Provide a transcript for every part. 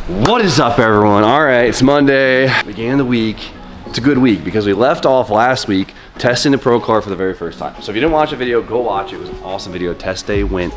What is up, everyone? All right, it's Monday, beginning of the week. It's a good week because we left off last week testing the Pro car for the very first time. So if you didn't watch the video, go watch it. It was an awesome video. Test day went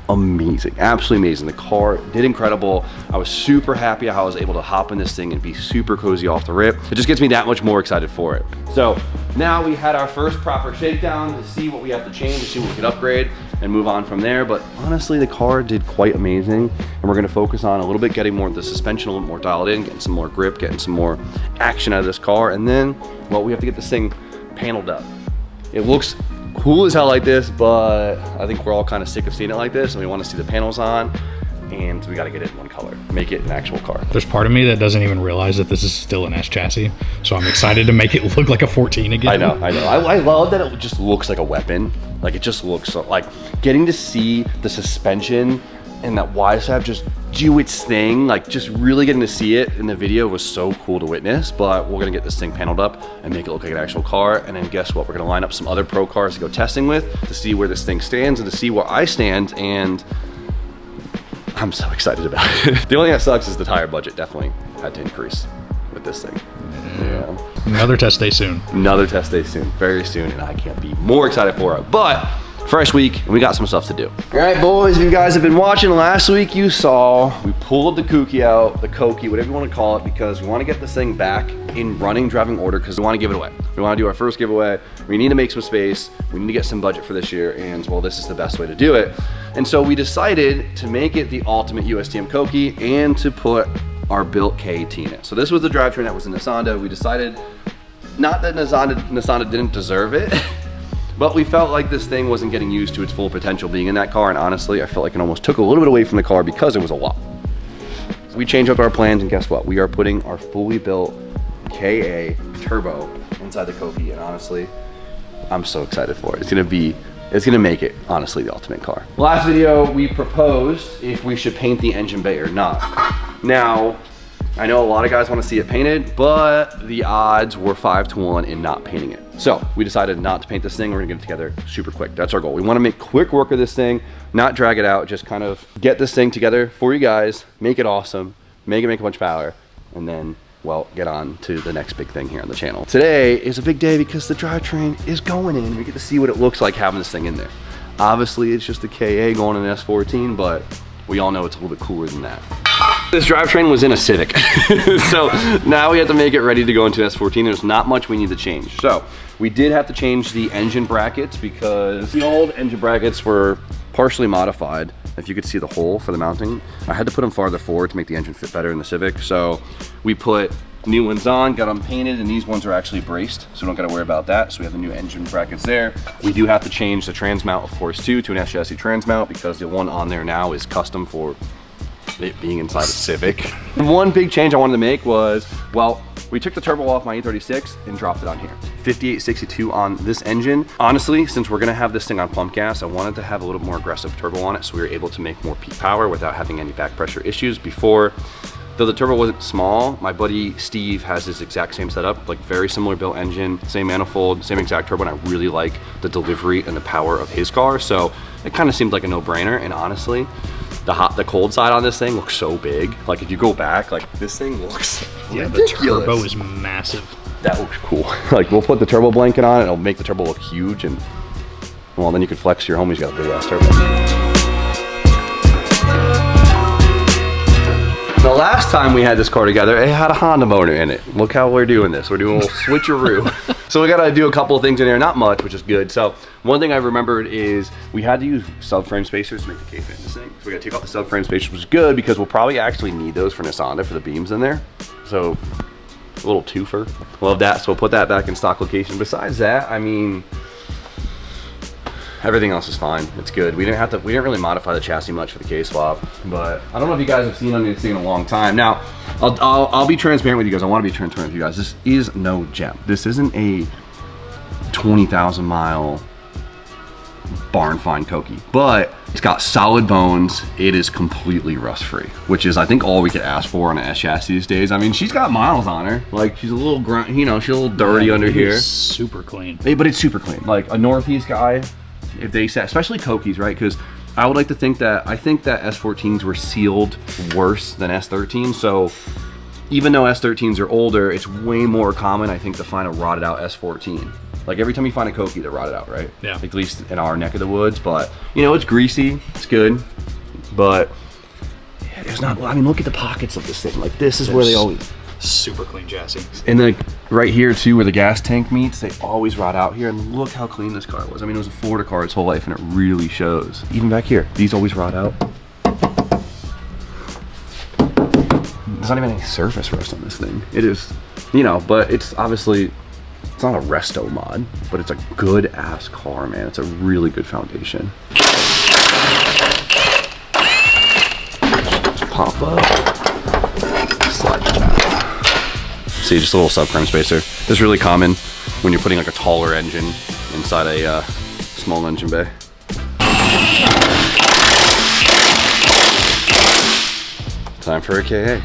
amazing, absolutely amazing. The car did incredible. I was super happy how I was able to hop in this thing and be super cozy off the rip. It just gets me that much more excited for it. So now we had our first proper shakedown to see what we have to change, to see what we could upgrade and move on from there. But honestly, the car did quite amazing. And we're gonna focus on a little bit getting more of the suspension, a little more dialed in, getting some more grip, getting some more action out of this car. And then, well, we have to get this thing paneled up. It looks cool as hell like this, but I think we're all kind of sick of seeing it like this, and we want to see the panels on, and we got to get it in one color, make it an actual car. There's part of me that doesn't even realize that this is still an S chassis, so I'm excited to make it look like a 14 again. I know. I love that it just looks like a weapon. Like, it just looks so, like, getting to see the suspension and that Y-Sab just do its thing, like just really getting to see it in the video was so cool to witness. But we're gonna get this thing paneled up and make it look like an actual car. And then guess what? We're gonna line up some other Pro cars to go testing with to see where this thing stands and to see where I stand. And I'm so excited about it. The only thing that sucks is the tire budget definitely had to increase with this thing. Yeah. Another test day soon. Another test day soon, very soon, and I can't be more excited for it. But fresh week, and we got some stuff to do. All right, boys, if you guys have been watching last week, you saw we pulled the kouki out, the kouki, whatever you want to call it, because we want to get this thing back in running, driving order, because we want to give it away. We want to do our first giveaway. We need to make some space. We need to get some budget for this year, and well, this is the best way to do it. And so we decided to make it the ultimate USTM kouki and to put our built KAT in it. So this was the drivetrain that was in Nisanda. We decided, not that Nisanda didn't deserve it, but we felt like this thing wasn't getting used to its full potential being in that car, and honestly, I felt like it almost took a little bit away from the car because it was a lot. So we changed up our plans, and guess what? We are putting our fully built KA turbo inside the kouki, and honestly, I'm so excited for it. It's gonna make it, honestly, the ultimate car. Last video, we proposed if we should paint the engine bay or not. Now, I know a lot of guys want to see it painted, but the odds were 5-1 in not painting it. So we decided not to paint this thing. We're gonna get it together super quick. That's our goal. We want to make quick work of this thing, not drag it out, just kind of get this thing together for you guys, make it awesome, make a bunch of power, and then, well, get on to the next big thing here on the channel. Today is a big day because the drivetrain is going in. We get to see what it looks like having this thing in there. Obviously, it's just a KA going in an S14, but we all know it's a little bit cooler than that. This drivetrain was in a Civic. So now we have to make it ready to go into S14. There's not much we need to change. So we did have to change the engine brackets because the old engine brackets were partially modified. If you could see the hole for the mounting, I had to put them farther forward to make the engine fit better in the Civic. So we put new ones on, got them painted, and these ones are actually braced, so we don't gotta worry about that. So we have the new engine brackets there. We do have to change the trans mount, of course, too, to an S chassis trans mount because the one on there now is custom for it being inside a Civic. One big change I wanted to make was, well, we took the turbo off my E36 and dropped it on here. 5862 on this engine. Honestly, since we're gonna have this thing on pump gas, I wanted to have a little more aggressive turbo on it so we were able to make more peak power without having any back pressure issues. Before, though the turbo wasn't small, my buddy Steve has this exact same setup, like very similar built engine, same manifold, same exact turbo, and I really like the delivery and the power of his car. So it kind of seemed like a no-brainer, and honestly, the cold side on this thing looks so big. Like if you go back, like this thing looks ridiculous. The turbo is massive. That looks cool. Like we'll put the turbo blanket on, it'll make the turbo look huge, and well, then you can flex your homie's got a big ass turbo. The last time we had this car together, it had a Honda motor in it. Look how we're doing this. We're doing a little switcheroo. So we gotta do a couple of things in there, not much, which is good. So one thing I remembered is we had to use subframe spacers to make the K-fit in this thing. So we gotta take off the subframe spacers, which is good because we'll probably actually need those for Nisanda for the beams in there. So a little twofer. Love that. So we'll put that back in stock location. Besides that, I mean, everything else is fine. It's good. We didn't really modify the chassis much for the K-swap, but I don't know if you guys have seen this thing in a long time. Now, I'll be transparent with you guys. I want to be transparent with you guys. This is no gem. This isn't a 20,000 mile barn find kouki, but it's got solid bones. It is completely rust free, which is I think all we could ask for on an S chassis these days. I mean, she's got miles on her. Like she's a little grunt, you know, she's a little dirty under here. Super clean. But it's super clean. Like a Northeast guy, if they say, especially koukis, right? Because I would like to think that, I think that S14s were sealed worse than S13s. So even though S13s are older, it's way more common, I think, to find a rotted out S14. Like every time you find a kouki, they're rotted out, right? Yeah. Like, at least in our neck of the woods. But you know, it's greasy, it's good, but yeah, there's not. I mean, look at the pockets of this thing. Like this is where they always. Super clean chassis. And like right here too, where the gas tank meets, they always rot out here. And look how clean this car was. I mean, it was a Florida car its whole life, and it really shows. Even back here, these always rot out. There's not even any surface rust on this thing. It is, you know, but it's obviously, it's not a resto mod, but it's a good ass car, man. It's a really good foundation. Pop up, slide it down. See, just a little subframe spacer. This is really common when you're putting like a taller engine inside a small engine bay. Time for a KA.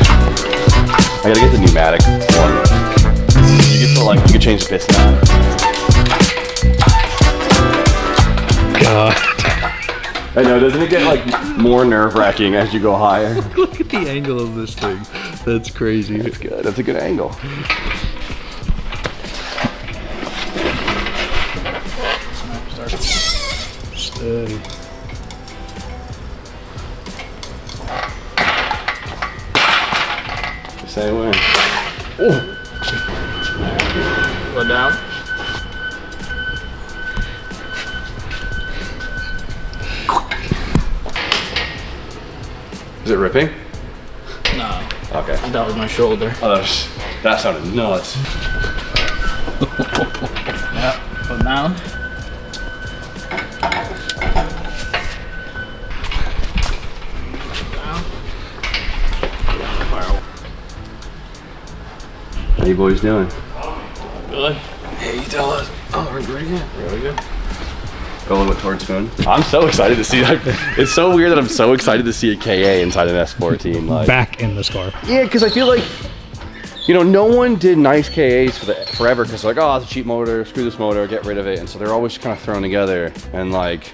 I gotta get the pneumatic one. You get to like, you can change the piston. God. I know, doesn't it get like more nerve-wracking as you go higher? Look at the angle of this thing. That's crazy. It's good, that's a good angle. Steady. Same way. Oh. Go down. Is it ripping? No, Okay. that was my shoulder. Oh, that sounded nuts. Yeah, go down. How you boys doing? Good. Hey, you tell us. Oh, we're good again. Really good. Go a little bit towards spoon. I'm so excited to see that. It's so weird that I'm so excited to see a KA inside an S14. Like, Back in this car. yeah, because I feel like, you know, no one did nice KAs forever because they're like, oh, it's a cheap motor, screw this motor, get rid of it. And so they're always kind of thrown together. And like,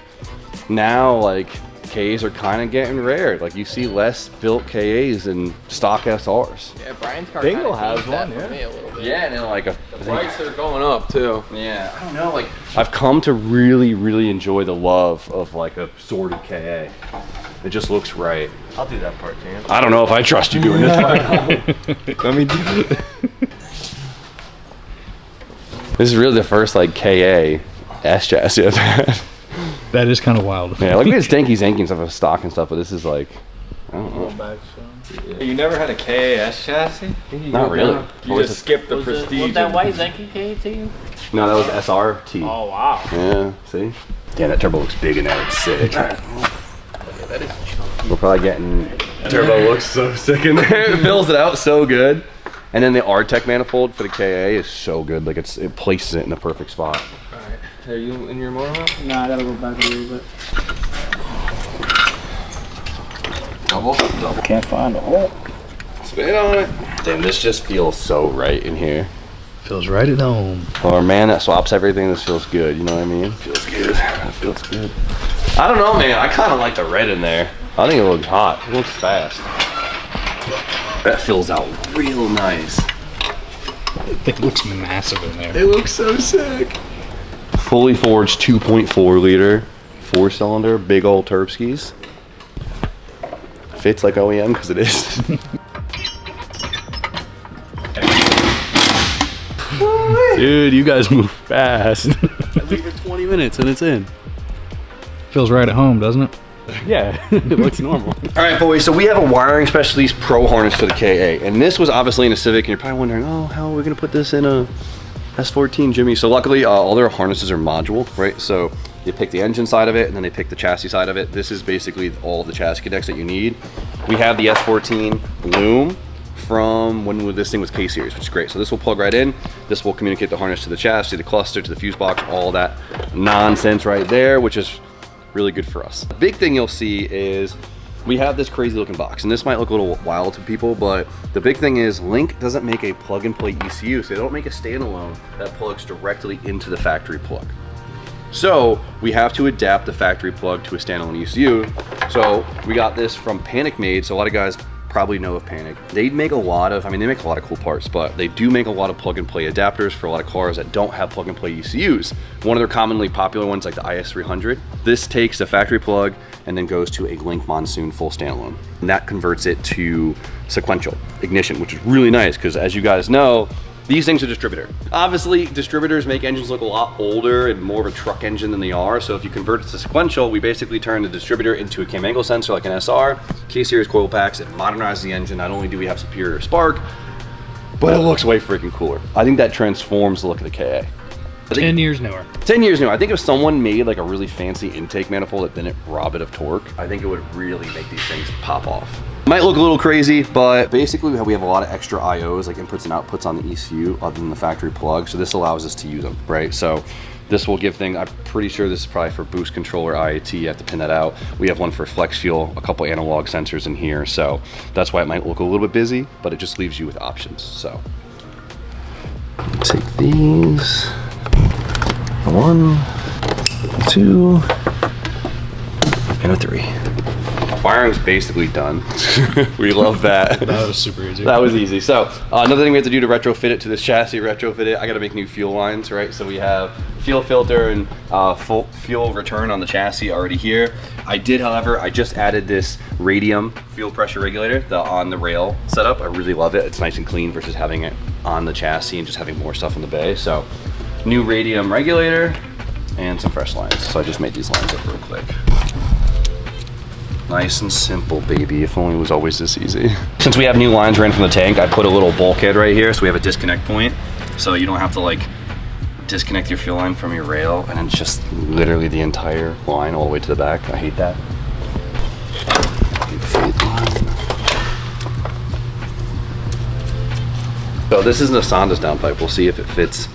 now, like, KAs are kind of getting rare. Like, you see less built KAs than stock SRs. Yeah, Brian's car Bingo kinda has changed that one, for me a little bit. Yeah, and then like The prices are going up too. yeah, I don't know, like, I've come to really, really enjoy the love of like a sorted KA. It just looks right. I'll do that part, James. I don't know if I trust you doing this part. Let me do it. This is really the first like KA S chassis I've had. That is kind of wild. Yeah, like we had stanky zanky and stuff with stock and stuff, but this is like, I don't know. You never had a KAS chassis? Not really. You just skipped the Was prestige. that white Zenki K to you? No, that was SRT. Oh wow. Yeah, see? Damn, that turbo looks big in there. It's sick. We're probably getting. Turbo looks so sick in there. It fills it out so good. And then the R-Tech manifold for the KA is so good. Like it places it in the perfect spot. Alright. Are you in your motor? Nah, I gotta go back a little bit. Double. Can't find a hole. Spin on it. Damn, this just feels so right in here. Feels right at home. For a man that swaps everything, this feels good. You know what I mean? Feels good. That feels good. I don't know, man. I kind of like the red in there. I think it looks hot. It looks fast. That fills out real nice. It looks massive in there. It looks so sick. Fully forged 2.4 liter, 4-cylinder, big old Terpskis. Fits like OEM because it is. Dude, you guys move fast. I leave for 20 minutes and it's in. Feels right at home, doesn't it? Yeah, it looks normal. All right, boys, so we have a wiring specialist pro harness for the KA. And this was obviously in a Civic, and you're probably wondering, oh, how are we gonna put this in a S14, Jimmy? So luckily, all their harnesses are modular, right? So you pick the engine side of it, and then they pick the chassis side of it. This is basically all the chassis connects that you need. We have the S14 Loom from when this thing was K-Series, which is great. So this will plug right in. This will communicate the harness to the chassis, the cluster, to the fuse box, all that nonsense right there, which is really good for us. The big thing you'll see is we have this crazy looking box, and this might look a little wild to people, but the big thing is Link doesn't make a plug and play ECU, so they don't make a standalone that plugs directly into the factory plug. So we have to adapt the factory plug to a standalone ECU. So we got this from Panic Made. So a lot of guys probably know of Panic. They make a lot of, they make a lot of cool parts, but they do make a lot of plug and play adapters for a lot of cars that don't have plug and play ECUs. One of their commonly popular ones, like the IS300. This takes the factory plug and then goes to a Link Monsoon full standalone. And that converts it to sequential ignition, which is really nice because as you guys know, these things are distributor. Obviously, distributors make engines look a lot older and more of a truck engine than they are. So if you convert it to sequential, we basically turn the distributor into a cam angle sensor like an SR, K-series coil packs. It modernizes the engine. Not only do we have superior spark, but it looks way freaking cooler. I think that transforms the look of the KA. 10 years newer. 10 years newer. I think if someone made like a really fancy intake manifold that didn't rob it of torque, I think it would really make these things pop off. Might look a little crazy, but basically we have a lot of extra IOs, like inputs and outputs on the ECU other than the factory plug. So this allows us to use them, right? So this will give things, I'm pretty sure this is probably for boost control or IAT, you have to pin that out. We have one for flex fuel, a couple analog sensors in here. So that's why it might look a little bit busy, but it just leaves you with options. So take these, 1, 2, and a 3. Wiring's basically done. We love that. That was super easy. That was easy. So another thing we have to do to retrofit it to this chassis, I got to make new fuel lines, right? So we have fuel filter and full fuel return on the chassis already here. I did, however, I just added this radium fuel pressure regulator, the on the rail setup. I really love it. It's nice and clean versus having it on the chassis and just having more stuff in the bay. So new radium regulator and some fresh lines. So I just made these lines up real quick. Nice and simple, baby. If only it was always this easy. Since we have new lines ran from the tank, I put a little bulkhead right here, so we have a disconnect point. So you don't have to like disconnect your fuel line from your rail, and it's just literally the entire line all the way to the back. I hate that. So this isn't a Sonda's downpipe. We'll see if it fits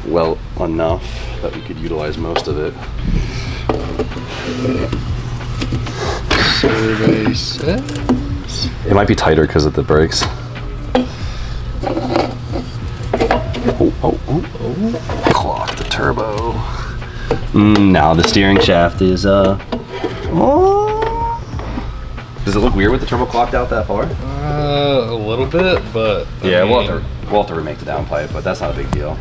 well enough that we could utilize most of it. Survey says it might be tighter because of the brakes. Oh. Clock the turbo. Now the steering shaft is oh. Does it look weird with the turbo clocked out that far? a little bit, but Yeah, we'll have to remake the downpipe, but that's not a big deal.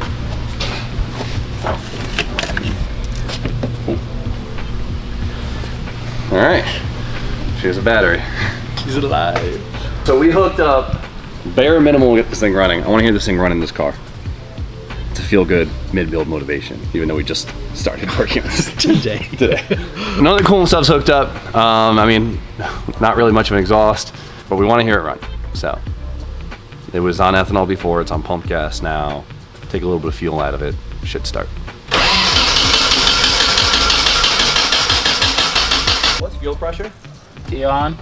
All right, here's a battery. he's alive. So we hooked up bare minimum to get this thing running. I want to hear this thing run in this car to feel good mid-build motivation, even though we just started working on this today. Another cool stuff's hooked up. I mean, not really much of an exhaust, but we want to hear it run. So it was on ethanol before, it's on pump gas now. Take a little bit of fuel out of it, should start. What's fuel pressure? Dion.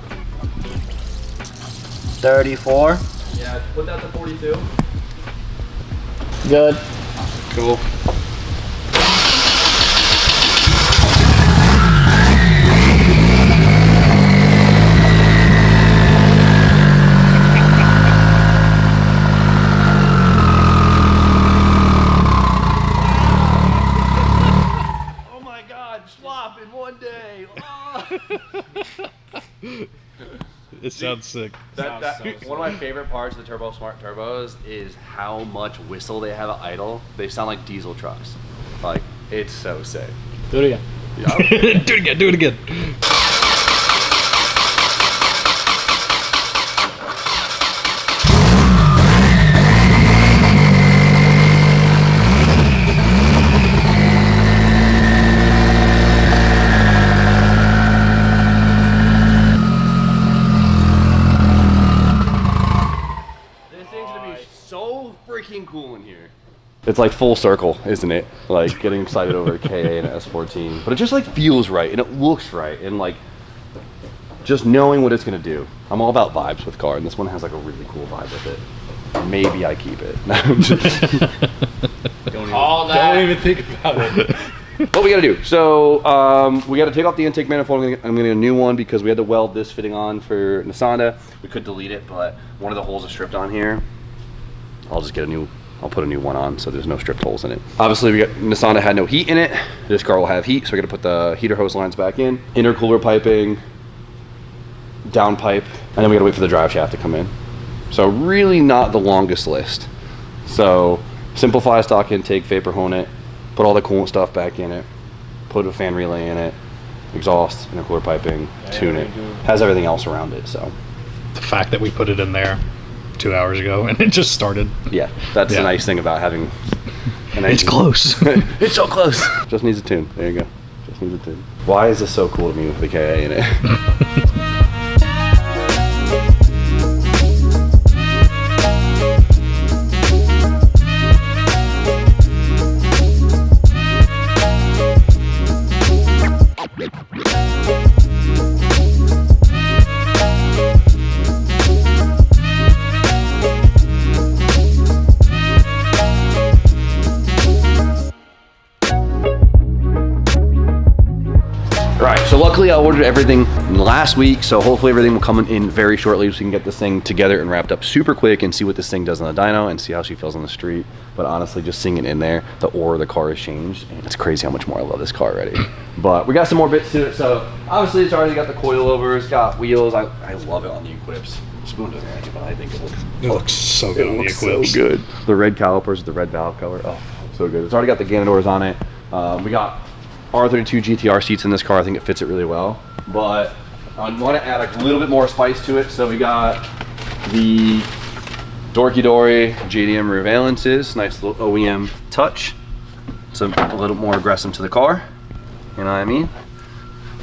34. Yeah, put that to 42. Good. Cool. Oh my God, swap in one day. It sounds sick. One of my favorite parts of the Turbo Smart Turbos is how much whistle they have at idle. They sound like diesel trucks. Like, it's so sick. Do it again. Yeah. Do it again. Cool in here. It's like full circle, isn't it? Like getting excited over a KA and an S14, but it just like feels right and it looks right, and like just knowing what it's gonna do. I'm all about vibes with car, and this one has like a really cool vibe with it. Maybe I keep it. All that. Don't even think about it. What we gotta do? So we gotta take off the intake manifold. I'm gonna get a new one because we had to weld this fitting on for Nisanda. We could delete it, but one of the holes is stripped on here. I'll just get a new. I'll put a new one on so there's no stripped holes in it. Obviously, Nisanda had no heat in it. This car will have heat, so we're gonna put the heater hose lines back in. Intercooler piping, down pipe, and then we gotta wait for the drive shaft to come in. So really not the longest list. So simplify stock intake, vapor hone it, put all the coolant stuff back in it, put a fan relay in it, exhaust, intercooler piping, tune it. Has everything else around it, so. The fact that we put it in there 2 hours ago and it just started. Yeah, that's the nice thing about having an engine. It's close. It's so close. Just needs a tune. There you go. Just needs a tune. Why is this so cool to me with the KA in it? Right, so luckily I ordered everything last week, so hopefully everything will come in very shortly so we can get this thing together and wrapped up super quick and see what this thing does on the dyno and see how she feels on the street. But honestly, just seeing it in there, the ore of the car has changed, and it's crazy how much more I love this car already. But we got some more bits to it, so obviously it's already got the coilovers, got wheels. I love it on the Equips. Spoon doesn't like it, but I think It looks so good on the Eclipse. so good. The red calipers, the red valve color, oh, so good. It's already got the Ganadors on it. We got R32 GTR seats in this car. I think it fits it really well, but I want to add a little bit more spice to it. So we got the Dorky Dory JDM rear valances, nice little OEM touch. So a little more aggressive to the car, you know what I mean?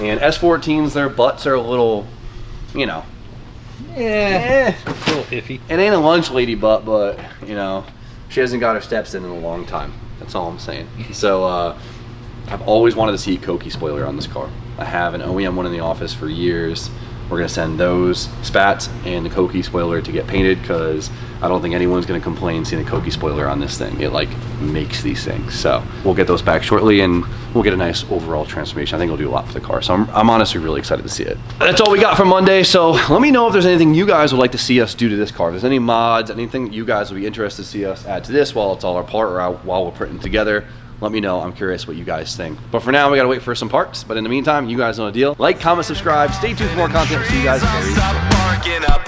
And S14s, their butts are a little, you know, A little iffy. it ain't a lunch lady butt, but you know, she hasn't got her steps in a long time. That's all I'm saying. So I've always wanted to see a kouki spoiler on this car. I have an OEM one in the office for years. We're gonna send those spats and the kouki spoiler to get painted because I don't think anyone's gonna complain seeing a kouki spoiler on this thing. It like makes these things. So we'll get those back shortly and we'll get a nice overall transformation. I think it'll do a lot for the car. So I'm honestly really excited to see it. That's all we got for Monday. So let me know if there's anything you guys would like to see us do to this car. If there's any mods, anything that you guys would be interested to see us add to this while it's all apart or while we're putting it together. Let me know. I'm curious what you guys think. But for now, we gotta wait for some parts. But in the meantime, you guys know the deal. Like, comment, subscribe. Stay tuned for more content. See you guys very soon.